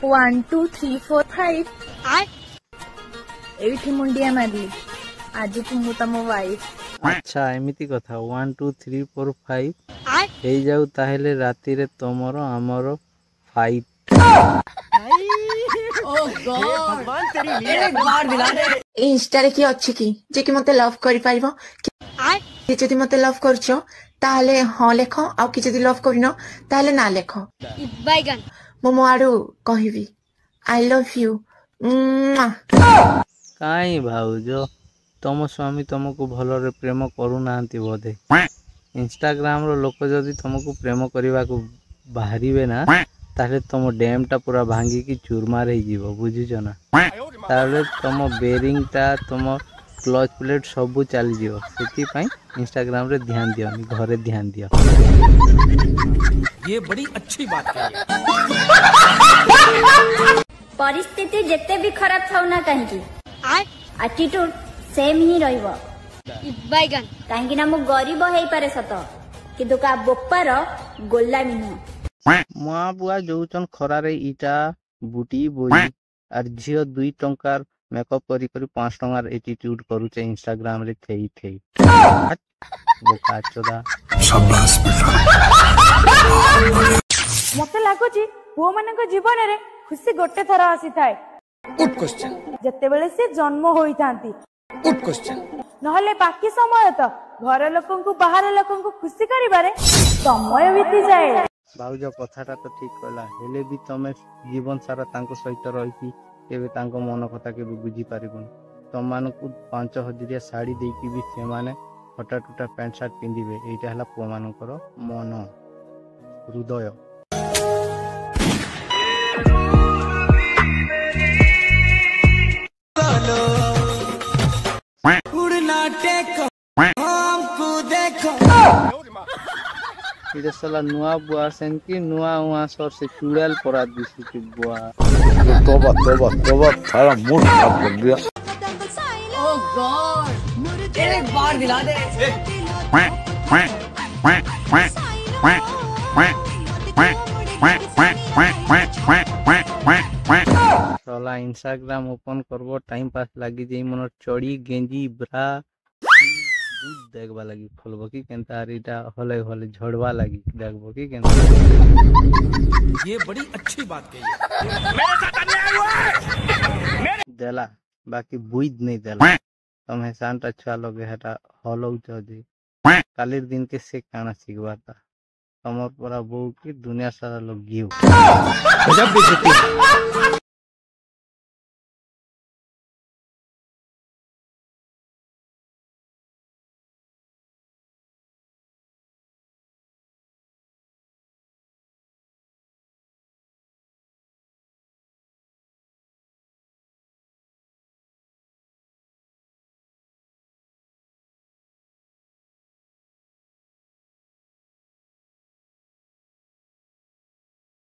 1 2 3 4 5 एठी मुंडिया मारली आज तू तम वाइफ। अच्छा एमिति कथा 1 2 3 4 5 हे जाऊ ताहेले राती रे तमरो हमरो फाइट। ओ गॉड भगवान तेरी एक बार दिला दे। इंस्टा रे की अछि की जे कि मते लव करि पाइबो कि जदि मते लव करछो ताहले हां लेखो आ कि जदि लव करिनो ताहले ना लेखो। बैगन मो आडू कहिबी आई लव यू। काई भाउजो तम स्वामी तुमको भलरे प्रेम करू नांती बोधे। इंस्टाग्राम रो लोक जदि तुमको प्रेम करबा को बाहरिबे ना ताहले तुम डैम टा पूरा भांगी की चूरमार हो जीवो बुझिजो ना। ताहले तुम बेरिंग टा तुम क्लच प्लेट सब चली जीवो सेति पई इंस्टाग्राम रे ध्यान दियो घरे ध्यान दियो। ये बड़ी अच्छी बात है। परिस्थिति जेते भी खराब थाउ ना कहीं एटीट्यूड सेम ही रहिबो। बैगन कहीं ना मु गरीब हेई पारे सत किंतु का बोपार गोलामी नुह। माँ बुआ जोचन खरारे इटा बुटी बोई और झियो 2 टंकार मेकअप करी करी 5 टंकार एटीट्यूड करूचे इंस्टाग्राम रे थेई थेई बोका चोदा। शाबाश बेटा। मते लागुची पुओ मानक जीवन रे खुशी गोटे थरा आसी थाए। Good question. जत्ते बेले से जन्म होई थांती। Good question. नहले बाकी समय तो घर लोकन को बाहर लोकन को खुशी करिबारे समय बीती जाए। भाउज कथाटा तो ठीक कहला हेले भी तमे जीवन सारा तांको सहित रही केबे तांको मन कथा केबे बुझी पारिबन। तम मानकु 5000 साड़ी देकी भी से माने फटा टूटा पैंट शर्ट पिंदिबे एटा हला पुआ मानकर मन हृदय। इधर साला नुआ बुआ सेन की नुआ उआ सर से चुड़ैल परा दिसी के बुआ। तोबा तोबा तोबा थारा मूड खराब कर दिया। ओ गॉड एक बार दिला दे। साला इंस्टाग्राम ओपन करबो टाइम पास लागी जेई मन चड़ी गेंजी ब्रा दूध देखबा लगी खोलबो की केनता आरीटा हले हले झड़वा लगी देखबो की केनता। ये बड़ी अच्छी बात कही है। मेरे साथ अन्याय हुआ है। देला बाकी बुइद नहीं देला तुम हेसानटा छुआ लगे हेटा हलौ चदी कालीर दिन के से काना सिखबाता तमर पूरा बहू की दुनिया सारा लोग गिव। गजब बेइज्जती।